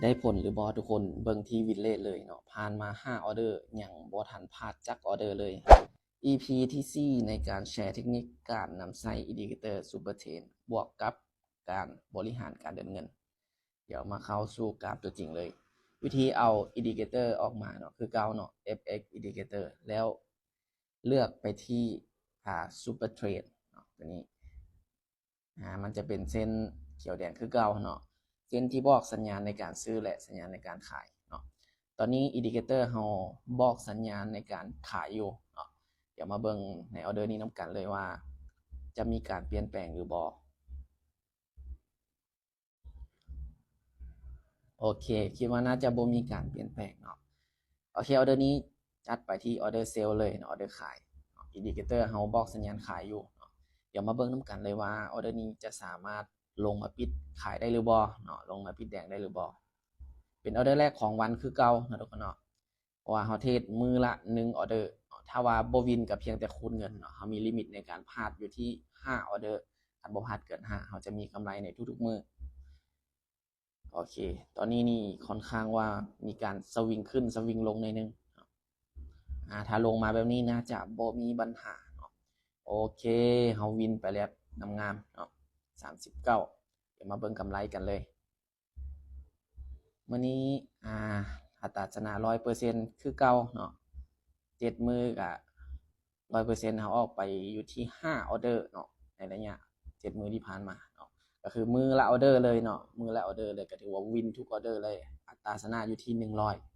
ได้ผลหรือบอทุกคนเบิ่งที่วินเลทเลยเนาะผ่านมา5ออเดอร์อย่างบ่ทันพลาดจักออเดอร์เลย EP ที่ 4ในการแชร์เทคนิคการนำใส่อินดิเคเตอร์ซูเปอร์เทรนบวกกับการบริหารการเดินเงินเดี๋ยวมาเข้าสู่กราฟตัวจริงเลยวิธีเอาอินดิเคเตอร์ออกมาเนาะคือเก่าเนาะ FX อินดิเคเตอร์แล้วเลือกไปที่ซูเปอร์เทรดเนาะตัวนี้มันจะเป็นเส้นเขียวแดงคือเก่าเนาะเส้นที่บอกสัญญาณในการซื้อและสัญญาณในการขายเนาะตอนนี้อินดิเคเตอร์เราบอกสัญญาณในการขายอยู่เนาะเดี๋ยวมาเบิ่งในออเดอร์นี้น้ำกันเลยว่าจะมีการเปลี่ยนแปลงหรือบอโอเคคิดว่าน่าจะบ่มีการเปลี่ยนแปลงเนาะโอเคออเดอร์นี้จัดไปที่ออเดอร์เซลเลยเนาะออเดอร์ขายอินดิเคเตอร์เราบอกสัญญาณขายอยู่เนาะเดี๋ยวมาเบิ่งน้ำกันเลยว่าออเดอร์นี้จะสามารถลงมาปิดขายได้หรือบอเนาะลงมาปิดแดงได้หรือบอเป็นออเดอร์แรกของวันคือเก่านะทุกคนเนาะว่าเฮาเทรดมือละ1ออเดอร์ถ้าว่าบ่วินกับเพียงแต่คูณเงินเนาะเฮามีลิมิตในการพลาดอยู่ที่5ออเดอร์ถ้าบ่พลาดเกิน5เฮาจะมีกำไรในทุกๆมื้อโอเคตอนนี้นี่ค่อนข้างว่ามีการสวิงขึ้นสวิงลงในนึงถ้าลงมาแบบนี้น่าจะบ่มีปัญหาเนาะโอเคเฮาวินไปแล้วงามๆเนาะ39เดี๋ยวมาเบิ่งกำไรกันเลยมื้อนี้อัตราชนะ100%คือเก่าเนาะ7มื้อก็100%เฮาออกไปอยู่ที่5ออเดอร์เนาะในระยะ7มื้อที่ผ่านมาเนาะก็คือมื้อละออเดอร์เลยเนาะมื้อละออเดอร์เลยก็ถือว่าวินทุกออเดอร์เลยอัตราชนะอยู่ที่100